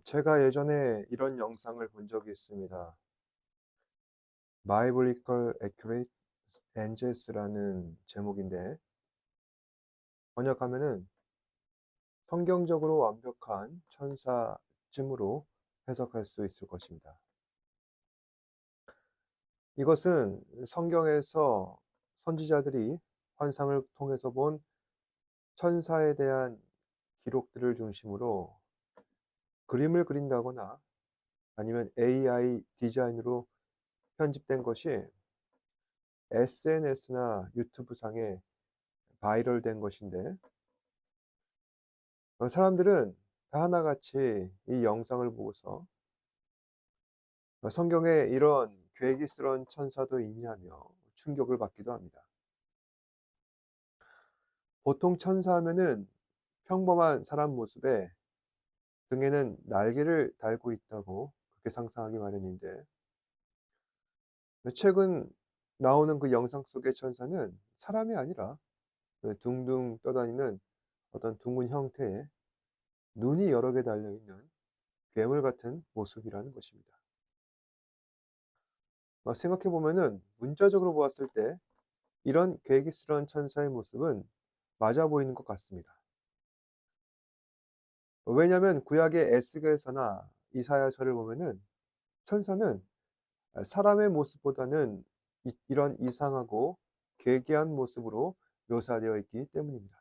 제가 예전에 이런 영상을 본 적이 있습니다. Biblical Accurate Angels라는 제목인데 번역하면은 성경적으로 완벽한 천사쯤으로 해석할 수 있을 것입니다. 이것은 성경에서 선지자들이 환상을 통해서 본 천사에 대한 기록들을 중심으로 그림을 그린다거나 아니면 AI 디자인으로 편집된 것이 SNS나 유튜브 상에 바이럴된 것인데 사람들은 다 하나같이 이 영상을 보고서 성경에 이런 괴기스러운 천사도 있냐며 충격을 받기도 합니다. 보통 천사 하면은 평범한 사람 모습에 등에는 날개를 달고 있다고 그렇게 상상하기 마련인데 최근 나오는 그 영상 속의 천사는 사람이 아니라 그 둥둥 떠다니는 어떤 둥근 형태의 눈이 여러 개 달려 있는 괴물 같은 모습이라는 것입니다. 생각해 보면은 문자적으로 보았을 때 이런 괴기스러운 천사의 모습은 맞아 보이는 것 같습니다. 왜냐하면 구약의 에스겔서나 이사야서를 보면은 천사는 사람의 모습보다는 이런 이상하고 괴기한 모습으로 묘사되어 있기 때문입니다.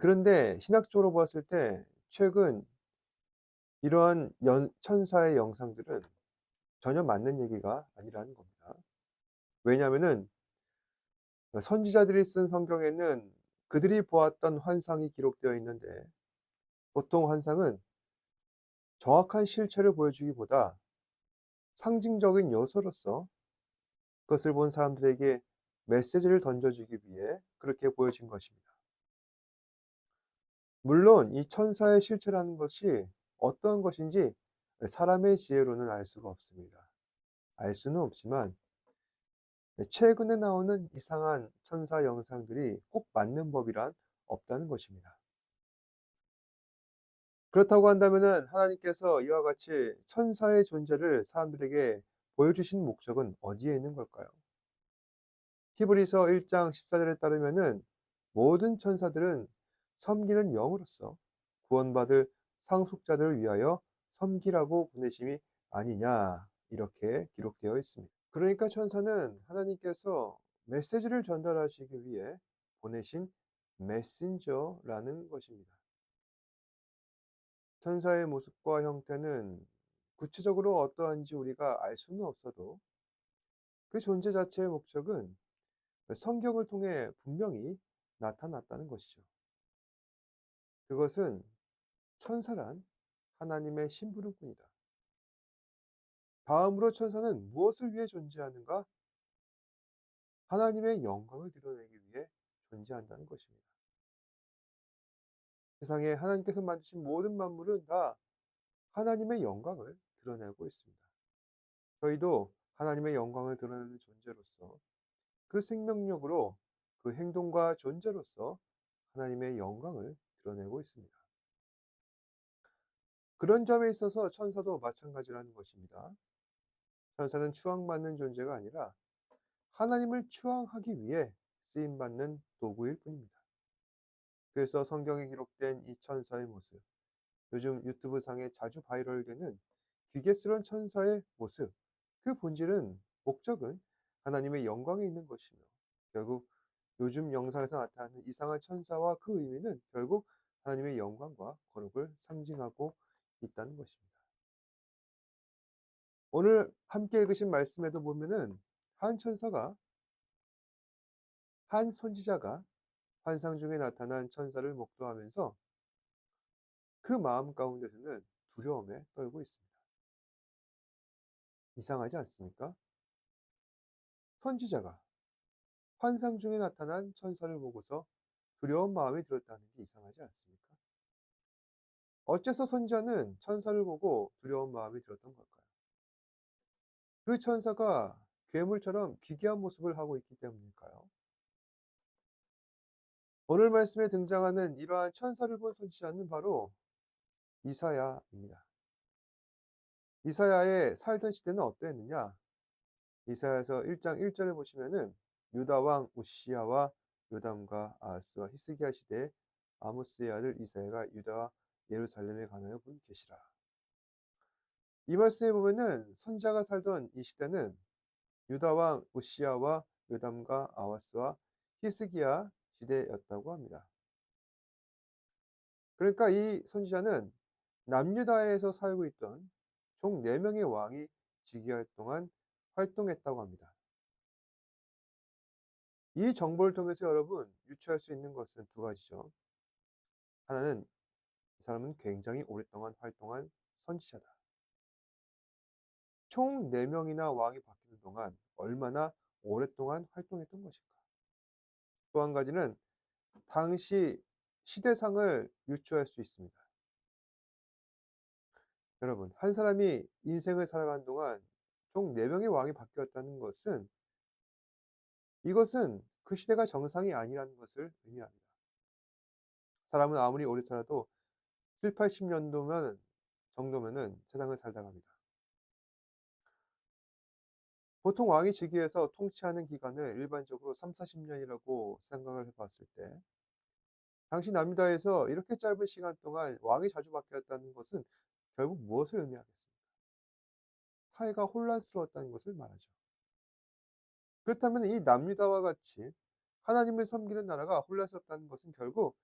그런데 신학적으로 보았을 때 최근 이러한 천사의 영상들은 전혀 맞는 얘기가 아니라는 겁니다. 왜냐하면은 선지자들이 쓴 성경에는 그들이 보았던 환상이 기록되어 있는데 보통 환상은 정확한 실체를 보여주기보다 상징적인 요소로서 그것을 본 사람들에게 메시지를 던져주기 위해 그렇게 보여진 것입니다. 물론 이 천사의 실체라는 것이 어떤 것인지 사람의 지혜로는 알 수가 없습니다. 알 수는 없지만 최근에 나오는 이상한 천사 영상들이 꼭 맞는 법이란 없다는 것입니다. 그렇다고 한다면은 하나님께서 이와 같이 천사의 존재를 사람들에게 보여주신 목적은 어디에 있는 걸까요? 히브리서 1장 14절에 따르면은 모든 천사들은 섬기는 영으로서 구원받을 상속자들을 위하여 섬기라고 보내심이 아니냐 이렇게 기록되어 있습니다. 그러니까 천사는 하나님께서 메시지를 전달하시기 위해 보내신 메신저라는 것입니다. 천사의 모습과 형태는 구체적으로 어떠한지 우리가 알 수는 없어도 그 존재 자체의 목적은 성경을 통해 분명히 나타났다는 것이죠. 그것은 천사란 하나님의 심부름꾼이다. 다음으로 천사는 무엇을 위해 존재하는가? 하나님의 영광을 드러내기 위해 존재한다는 것입니다. 세상에 하나님께서 만드신 모든 만물은 다 하나님의 영광을 드러내고 있습니다. 저희도 하나님의 영광을 드러내는 존재로서 그 생명력으로 그 행동과 존재로서 하나님의 영광을 드러내고 있습니다. 그런 점에 있어서 천사도 마찬가지라는 것입니다. 천사는 추앙받는 존재가 아니라 하나님을 추앙하기 위해 쓰임받는 도구일 뿐입니다. 그래서 성경에 기록된 이 천사의 모습, 요즘 유튜브 상에 자주 바이럴되는 기괴스러운 천사의 모습, 그 본질은 목적은 하나님의 영광에 있는 것이며 결국 요즘 영상에서 나타나는 이상한 천사와 그 의미는 결국 하나님의 영광과 거룩을 상징하고 있다는 것입니다. 오늘 함께 읽으신 말씀에도 보면은 한 천사가 한 선지자가 환상 중에 나타난 천사를 목도하면서 그 마음 가운데서는 두려움에 떨고 있습니다. 이상하지 않습니까? 선지자가 환상 중에 나타난 천사를 보고서 두려운 마음이 들었다는 게 이상하지 않습니까? 어째서 선지자는 천사를 보고 두려운 마음이 들었던 걸까요? 그 천사가 괴물처럼 기괴한 모습을 하고 있기 때문일까요? 오늘 말씀에 등장하는 이러한 천사를 본 선지자는 바로 이사야입니다. 이사야의 살던 시대는 어떠했느냐? 이사야서 1장 1절에 보시면은 유다 왕 우시야와 요담과 아하스와 히스기야 시대에 아모스의 아들 이사야가 유다와 예루살렘에 관하여 본 계시라. 이 말씀에 보면은 선지자가 살던 이 시대는 유다 왕 우시야와 요담과 아하스와 히스기야 시대였다고 합니다. 그러니까 이 선지자는 남유다에서 살고 있던 총 4명의 왕이 즉위할 동안 활동했다고 합니다. 이 정보를 통해서 여러분 유추할 수 있는 것은 두 가지죠. 하나는 이 사람은 굉장히 오랫동안 활동한 선지자다. 총 4명이나 왕이 바뀌는 동안 얼마나 오랫동안 활동했던 것인가. 또 한 가지는 당시 시대상을 유추할 수 있습니다. 여러분, 한 사람이 인생을 살아가는 동안 총 4명의 왕이 바뀌었다는 것은 이것은 그 시대가 정상이 아니라는 것을 의미합니다. 사람은 아무리 오래 살아도 7, 80년도면 정도면은 세상을 살다 갑니다. 보통 왕이 즉위해서 통치하는 기간을 일반적으로 30-40년이라고 생각을 해 봤을 때 당시 남유다에서 이렇게 짧은 시간 동안 왕이 자주 바뀌었다는 것은 결국 무엇을 의미하겠습니까? 사회가 혼란스러웠다는 것을 말하죠. 그렇다면 이 남유다와 같이 하나님을 섬기는 나라가 혼란스럽다는 것은 결국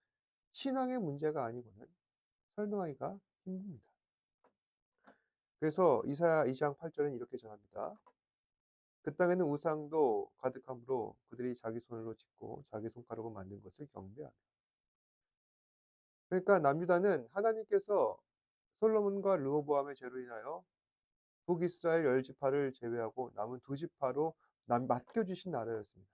신앙의 문제가 아니고는 설명하기가 힘듭니다. 그래서 이사야 2장 8절에는 이렇게 전합니다. 그 땅에는 우상도 가득함으로 그들이 자기 손으로 짓고 자기 손가락으로 만든 것을 경배하며. 그러니까 남유다는 하나님께서 솔로몬과 르호보암의 죄로 인하여 북이스라엘 10지파를 제외하고 남은 2지파로 맡겨주신 나라였습니다.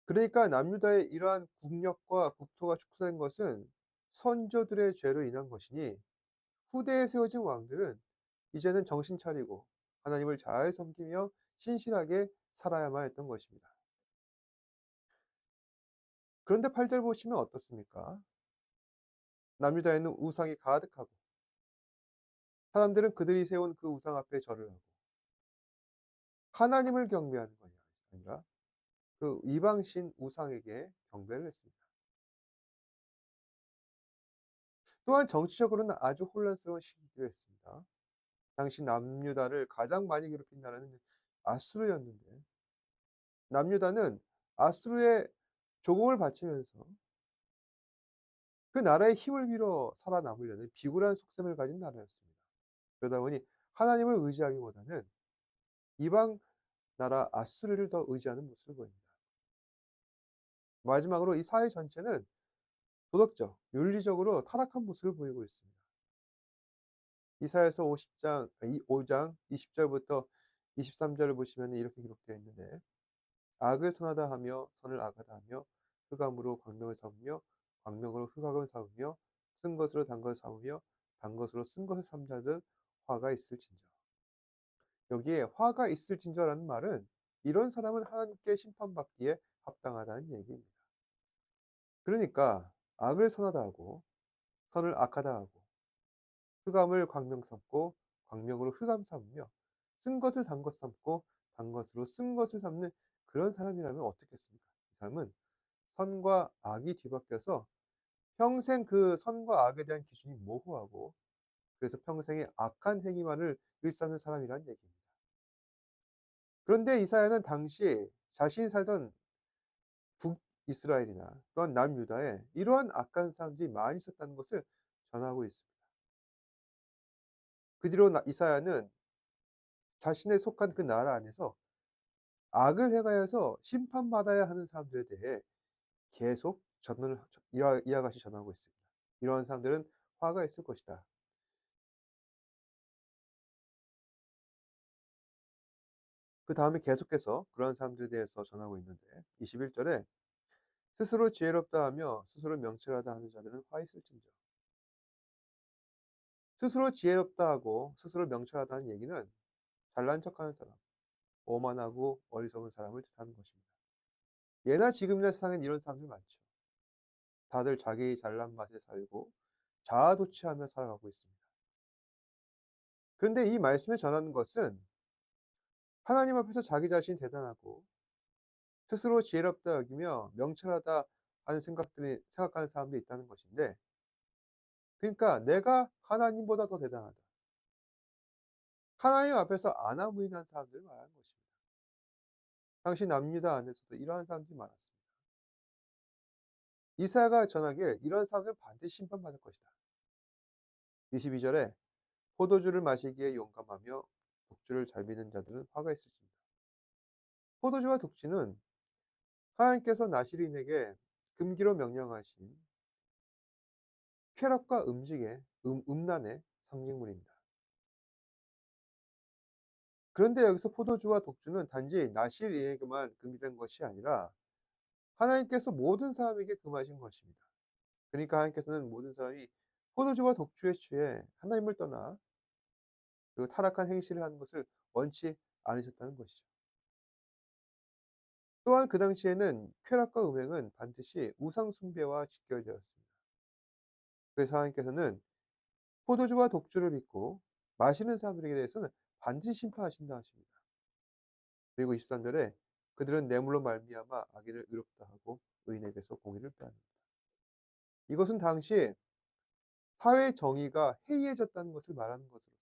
그러니까 남유다의 이러한 국력과 국토가 축소된 것은 선조들의 죄로 인한 것이니 후대에 세워진 왕들은 이제는 정신 차리고 하나님을 잘 섬기며 신실하게 살아야만 했던 것입니다. 그런데 8절 보시면 어떻습니까? 남유다에는 우상이 가득하고 사람들은 그들이 세운 그 우상 앞에 절을 하고 하나님을 경배하는 것이 아니라 그 이방신 우상에게 경배를 했습니다. 또한 정치적으로는 아주 혼란스러운 시기이기도 했습니다. 당시 남유다를 가장 많이 괴롭힌 나라는 아수르였는데 남유다는 아수르의 조공을 바치면서 그 나라의 힘을 빌어 살아남으려는 비굴한 속셈을 가진 나라였습니다. 그러다 보니 하나님을 의지하기보다는 이방 나라 아수르를 더 의지하는 모습을 보입니다. 마지막으로 이 사회 전체는 도덕적, 윤리적으로 타락한 모습을 보이고 있습니다. 이사야서 5장 20절부터 23절을 보시면 이렇게 기록되어 있는데 악을 선하다 하며 선을 악하다 하며 흑암으로 광명을 삼으며 광명으로 흑암을 삼으며 쓴 것으로 단 것을 삼으며 단 것으로 쓴 것을 삼자듯 화가 있을진저. 여기에 화가 있을진저라는 말은 이런 사람은 하나님께 심판받기에 합당하다는 얘기입니다. 그러니까 악을 선하다 하고 선을 악하다 하고 흑암을 광명 삼고 광명으로 흑암 삼으며 쓴 것을 단 것 삼고 단 것으로 쓴 것을 삼는 그런 사람이라면 어떻겠습니까? 이 사람은 선과 악이 뒤바뀌어서 평생 그 선과 악에 대한 기준이 모호하고 그래서 평생에 악한 행위만을 일삼는 사람이라는 얘기입니다. 그런데 이사야는 당시 자신이 살던 북이스라엘이나 또한 남유다에 이러한 악한 사람들이 많이 있었다는 것을 전하고 있습니다. 그 뒤로 이사야는 자신의 속한 그 나라 안에서 악을 행하여서 심판받아야 하는 사람들에 대해 계속 전을 이와 같이 전하고 있습니다. 이러한 사람들은 화가 있을 것이다. 그다음에 계속해서 그러한 사람들에 대해서 전하고 있는데 21절에 스스로 지혜롭다 하며 스스로 명철하다 하는 자들은 화 있을진저. 스스로 지혜롭다 하고 스스로 명철하다는 얘기는 잘난 척하는 사람, 오만하고 어리석은 사람을 뜻하는 것입니다. 예나 지금이나 세상엔 이런 사람들 많죠. 다들 자기 잘난 맛에 살고 자아도취하며 살아가고 있습니다. 그런데 이 말씀에 전하는 것은 하나님 앞에서 자기 자신이 대단하고 스스로 지혜롭다 여기며 명철하다 하는 생각하는 사람들이 있다는 것인데, 그러니까 내가 하나님보다 더 대단하다, 하나님 앞에서 안하무인한 사람들을 말하는 것입니다. 당시 남유다 안에서도 이러한 사람들이 많았습니다. 이사야가 전하길 이런 사람들은 반드시 심판받을 것이다. 22절에 포도주를 마시기에 용감하며 독주를 잘 비는 자들은 화가 있을지니라. 포도주와 독주는 하나님께서 나시린에게 금기로 명령하신 쾌락과 음란의 상징물입니다. 그런데 여기서 포도주와 독주는 단지 나시린에게만 금기된 것이 아니라 하나님께서 모든 사람에게 금하신 것입니다. 그러니까 하나님께서는 모든 사람이 포도주와 독주에 취해 하나님을 떠나 그리고 타락한 행실을 하는 것을 원치 않으셨다는 것이죠. 또한 그 당시에는 쾌락과 음행은 반드시 우상 숭배와 직결되었습니다. 그래서 하나님께서는 포도주와 독주를 믿고 마시는 사람들에게 대해서는 반드시 심판하신다 하십니다. 그리고 23절에 그들은 뇌물로 말미암아 악인을 의롭다 하고 의인에게서 공의를 빼앗는다. 이것은 당시 사회 정의가 해이해졌다는 것을 말하는 것으로서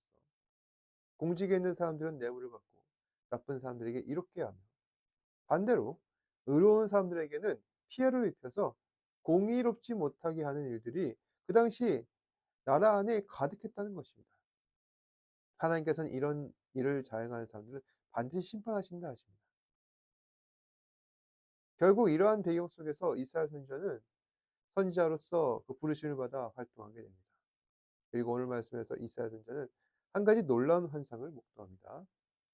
공직에 있는 사람들은 뇌물을 받고 나쁜 사람들에게 이롭게 하며, 반대로 의로운 사람들에게는 피해를 입혀서 공의롭지 못하게 하는 일들이 그 당시 나라 안에 가득했다는 것입니다. 하나님께서는 이런 일을 자행하는 사람들은 반드시 심판하신다 하십니다. 결국 이러한 배경 속에서 이사야 선지자는 선지자로서 그 부르심을 받아 활동하게 됩니다. 그리고 오늘 말씀에서 이사야 선지자는 한 가지 놀라운 환상을 목도합니다.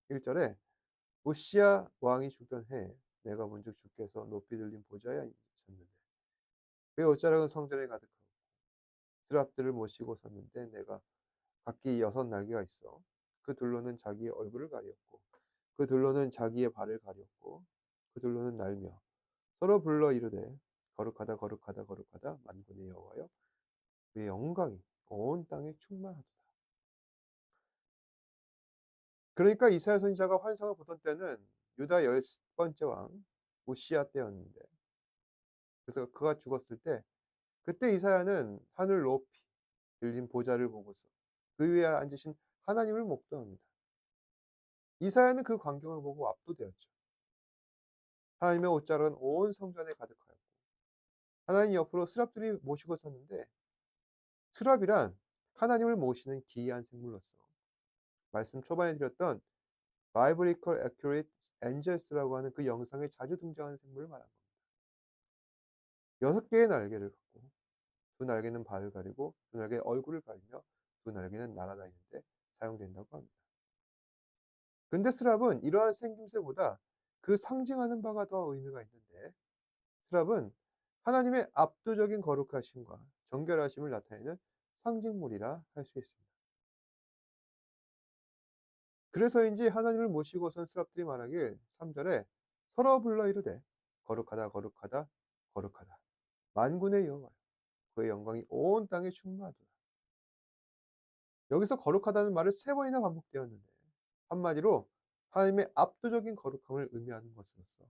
1절에 우시야 왕이 죽던 해에 내가 본즉 주께서 높이 들린 보좌에 앉으셨는데 그의 옷자락은 성전에 가득하고 스랍들을 모시고 섰는데 내가 각기 6 날개가 있어 그 둘로는 자기의 얼굴을 가리었고 그 둘로는 자기의 발을 가리었고 그 둘로는 날며 서로 불러 이르되 거룩하다 거룩하다 거룩하다 만군의 여호와여 그의 영광이 온 땅에 충만하도다. 그러니까 이사야 선지자가 환상을 보던 때는 유다 10번째 왕 우시야 때였는데, 그래서 그가 죽었을 때 그때 이사야는 하늘 높이 들린 보좌를 보고서 그 위에 앉으신 하나님을 목도합니다. 이사야는 그 광경을 보고 압도되었죠. 하나님의 옷자락은 온 성전에 가득하였고 하나님 옆으로 스랍들이 모시고 섰는데, 스랍이란 하나님을 모시는 기이한 생물로서 말씀 초반에 드렸던 Biblical Accurate Angels라고 하는 그 영상에 자주 등장하는 생물을 말한 겁니다. 6개의 날개를 갖고 2 날개는 발을 가리고 2 날개는 얼굴을 가리며 2 날개는 날아다니는데 사용된다고 합니다. 그런데 스랍은 이러한 생김새보다 그 상징하는 바가 더 의미가 있는데, 스랍은 하나님의 압도적인 거룩하심과 정결하심을 나타내는 상징물이라 할 수 있습니다. 그래서인지 하나님을 모시고 선 스랍들이 말하길 3절에 서로 불러 이르되 거룩하다 거룩하다 거룩하다 만군의 여호와여 그의 영광이 온 땅에 충만하도다. 여기서 거룩하다는 말을 3번이나 반복되었는데, 한마디로 하나님의 압도적인 거룩함을 의미하는 것으로서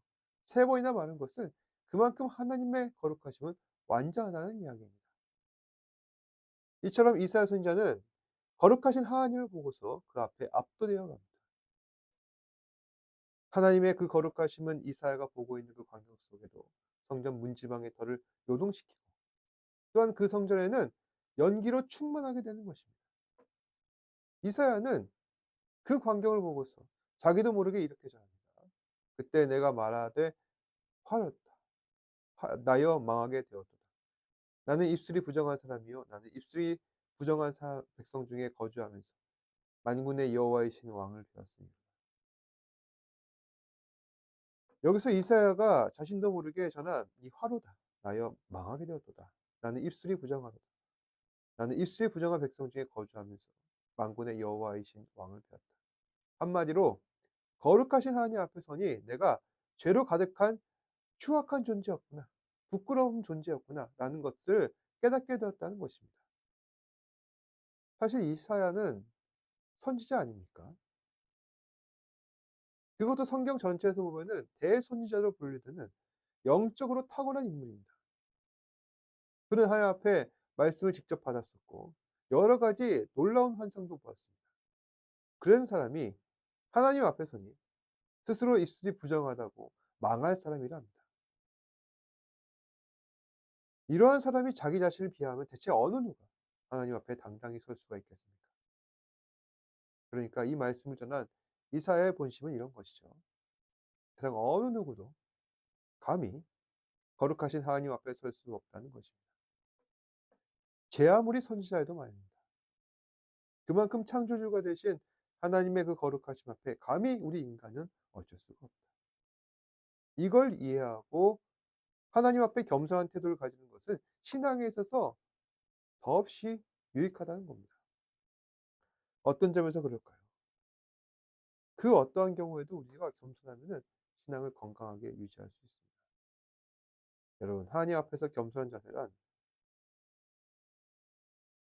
3번이나 말한 것은 그만큼 하나님의 거룩하심은 완전하다는 이야기입니다. 이처럼 이사야 선지자는 거룩하신 하나님을 보고서 그 앞에 압도되어 갑니다. 하나님의 그 거룩하심은 이사야가 보고 있는 그 광경 속에도 성전 문지방의 털을 요동시키고 또한 그 성전에는 연기로 충만하게 되는 것입니다. 이사야는 그 광경을 보고서 자기도 모르게 이렇게 전합니다. 그때 내가 말하되 화렸다. 나여 망하게 되었도다. 나는 입술이 부정한 사람이요 나는 입술이 부정한 백성 중에 거주하면서 만군의 여호와이신 왕을 배웠으니. 여기서 이사야가 자신도 모르게 전한 이 화로다. 나여 망하게 되었도다. 나는 입술이 부정하도다. 나는 입술이 부정한 백성 중에 거주하면서 만군의 여호와이신 왕을 배웠다. 한마디로 거룩하신 하나님 앞에 서니 내가 죄로 가득한 추악한 존재였구나. 부끄러운 존재였구나. 라는 것을 깨닫게 되었다는 것입니다. 사실 이사야는 선지자 아닙니까? 그것도 성경 전체에서 보면은 대선지자로 분류되는 영적으로 탁월한 인물입니다. 그는 하나님 앞에 말씀을 직접 받았었고 여러 가지 놀라운 환상도 보았습니다. 그런 사람이 하나님 앞에서니 스스로 입술이 부정하다고 망할 사람이라 합니다. 이러한 사람이 자기 자신을 비하하면 대체 어느 누가 하나님 앞에 당당히 설 수가 있겠습니까? 그러니까 이 말씀을 전한 이사야의 본심은 이런 것이죠. 세상 어느 누구도 감히 거룩하신 하나님 앞에 설 수 없다는 것입니다. 제 아무리 선지자여도 말입니다. 그만큼 창조주가 되신 하나님의 그 거룩하심 앞에 감히 우리 인간은 어쩔 수가 없다. 이걸 이해하고 하나님 앞에 겸손한 태도를 가지는 것은 신앙에 있어서 더없이 유익하다는 겁니다. 어떤 점에서 그럴까요? 그 어떠한 경우에도 우리가 겸손하면은 신앙을 건강하게 유지할 수 있습니다. 여러분, 하나님 앞에서 겸손한 자세란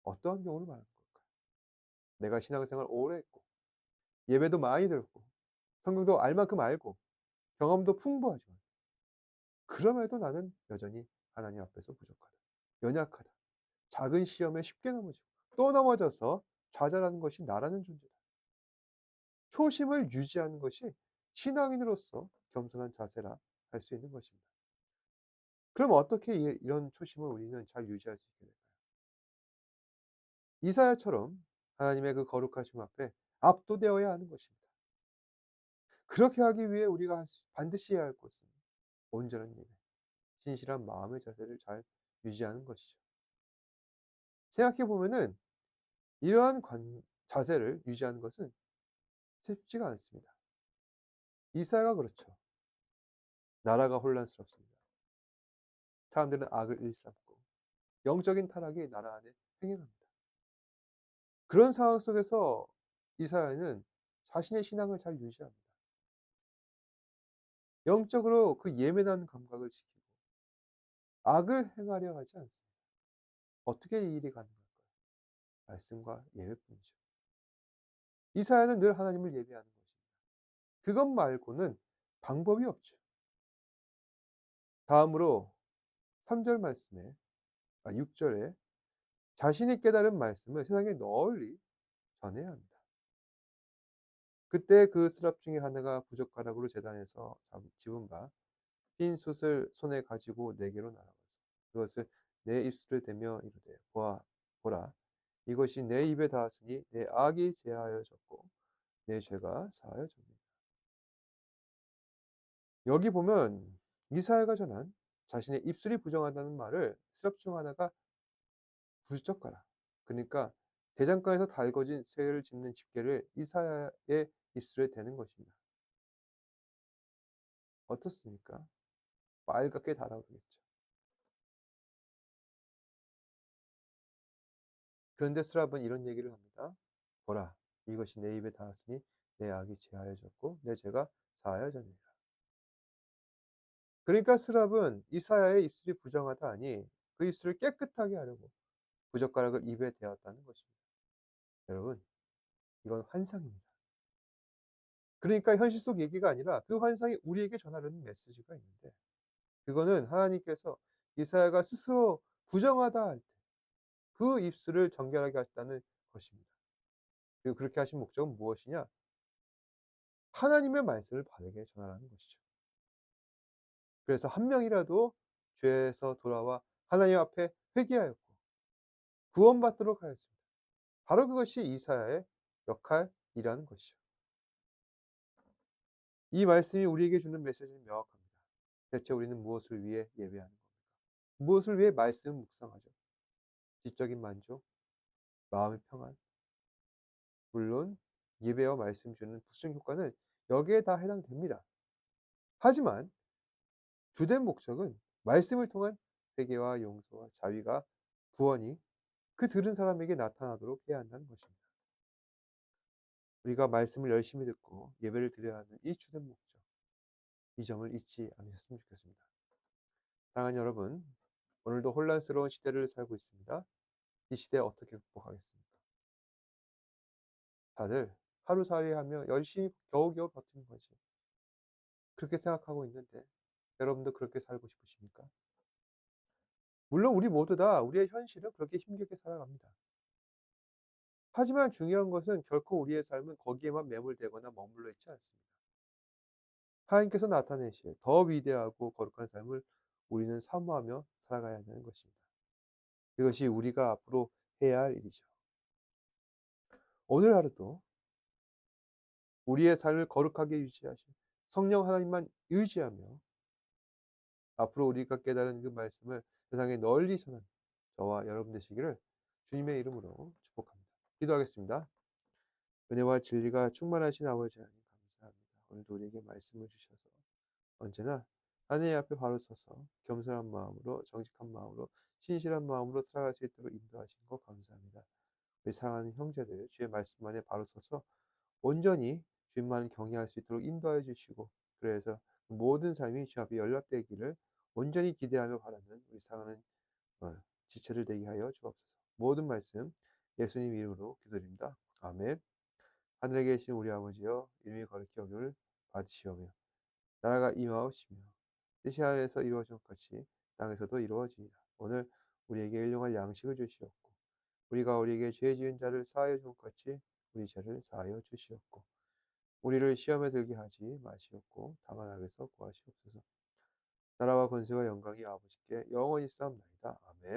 어떠한 경우를 말하는 걸까요? 내가 신앙생활 오래 했고 예배도 많이 들었고 성경도 알 만큼 알고 경험도 풍부하지만 그럼에도 나는 여전히 하나님 앞에서 부족하다. 연약하다. 작은 시험에 쉽게 넘어지고 또 넘어져서 좌절하는 것이 나라는 존재다. 초심을 유지하는 것이 신앙인으로서 겸손한 자세라 할 수 있는 것입니다. 그럼 어떻게 이런 초심을 우리는 잘 유지할 수 있게 될까요? 이사야처럼 하나님의 그 거룩하심 앞에 압도되어야 하는 것입니다. 그렇게 하기 위해 우리가 반드시 해야 할 것은 온전한 예배, 진실한 마음의 자세를 잘 유지하는 것이죠. 생각해 보면은 이러한 자세를 유지하는 것은 쉽지가 않습니다. 이사야가 그렇죠. 나라가 혼란스럽습니다. 사람들은 악을 일삼고 영적인 타락이 나라 안에 횡행합니다. 그런 상황 속에서 이사야는 자신의 신앙을 잘 유지합니다. 영적으로 그 예민한 감각을 지키고 악을 행하려 하지 않습니다. 어떻게 이 일이 가능할까요? 말씀과 예배뿐이죠. 이사야는 늘 하나님을 예배하는 것입니다. 그것 말고는 방법이 없죠. 다음으로 3절 말씀에 6절에 자신이 깨달은 말씀을 세상에 널리 전해야 합니다. 그때 그 스랍 중에 하나가 부젓가락으로 제단에서 집은 바 흰 숯을 손에 가지고 내게로 날아와서 그것을 내 입술에 대며 이르되 보라 이것이 내 입에 닿았으니 내 악이 제하여졌고 내 죄가 사하여졌느니라. 여기 보면 이사야가 전한 자신의 입술이 부정하다는 말을 스랍 중 하나가 부젓가락, 그러니까 대장간에서 달궈진 쇠를 짚는 집게를 이사야의 입술에 대는 것입니다. 어떻습니까? 빨갛게 달아오르겠죠. 그런데 스랍은 이런 얘기를 합니다. 보라, 이것이 내 입에 닿았으니 내 악이 제하여졌고 내 죄가 사하여졌느니라. 그러니까 스랍은 이사야의 입술이 부정하다 하니 그 입술을 깨끗하게 하려고 부젓가락을 입에 대었다는 것입니다. 여러분, 이건 환상입니다. 그러니까 현실 속 얘기가 아니라 그 환상이 우리에게 전하려는 메시지가 있는데 그거는 하나님께서 이사야가 스스로 부정하다 할 때 그 입술을 정결하게 하셨다는 것입니다. 그리고 그렇게 하신 목적은 무엇이냐? 하나님의 말씀을 바르게 전하라는 것이죠. 그래서 한 명이라도 죄에서 돌아와 하나님 앞에 회개하였고 구원받도록 하였습니다. 바로 그것이 이사야의 역할이라는 것이죠. 이 말씀이 우리에게 주는 메시지는 명확합니다. 대체 우리는 무엇을 위해 예배하는 겁니까? 무엇을 위해 말씀 묵상하죠? 지적인 만족, 마음의 평안, 물론 예배와 말씀 주는 부수적 효과는 여기에 다 해당됩니다. 하지만 주된 목적은 말씀을 통한 회개와 용서와 자위가 구원이 그 들은 사람에게 나타나도록 해야 한다는 것입니다. 우리가 말씀을 열심히 듣고 예배를 드려야 하는 이 주된 목적, 이 점을 잊지 않으셨으면 좋겠습니다. 사랑하는 여러분, 오늘도 혼란스러운 시대를 살고 있습니다. 이 시대 어떻게 극복하겠습니까? 다들 하루살이하며 열심히 겨우겨우 버티는 거지. 그렇게 생각하고 있는데 여러분도 그렇게 살고 싶으십니까? 물론 우리 모두 다 우리의 현실은 그렇게 힘겹게 살아갑니다. 하지만 중요한 것은 결코 우리의 삶은 거기에만 매몰되거나 머물러 있지 않습니다. 하나님께서 나타내실 더 위대하고 거룩한 삶을 우리는 사모하며 살아가야 한다는 것입니다. 이것이 우리가 앞으로 해야 할 일이죠. 오늘 하루도 우리의 삶을 거룩하게 유지하신 성령 하나님만 의지하며 앞으로 우리가 깨달은 그 말씀을 세상에 널리 전하는 저와 여러분 되시기를 주님의 이름으로 축복합니다. 기도하겠습니다. 은혜와 진리가 충만하신 아버지 하나님 감사합니다. 오늘도 우리에게 말씀을 주셔서 언제나 하나님 앞에 바로 서서 겸손한 마음으로 정직한 마음으로 신실한 마음으로 살아갈 수 있도록 인도하신 것 감사합니다. 우리 사랑하는 형제들 주의 말씀 안에 바로 서서 온전히 주님만 경외할 수 있도록 인도하여 주시고 그래서 모든 삶이 주 앞에 연락되기를 온전히 기대하며 바라는 우리 사랑하는 지체들 되게 하여 주옵소서. 모든 말씀 예수님 이름으로 기도드립니다. 아멘. 하늘에 계신 우리 아버지여 이름이 거룩히 여김을 받으시오며 나라가 임하옵시며 뜻이 하늘에서 이루어진 것 같이 땅에서도 이루어지이다. 오늘 우리에게 일용할 양식을 주시옵고 우리가 우리에게 죄 지은 자를 사하여 준 것 같이 우리 죄를 사하여 주시옵고 우리를 시험에 들게 하지 마시옵고 다만 악에서 구하시옵소서. 나라와 권세와 영광이 아버지께 영원히 쌓옵나이다. 아멘.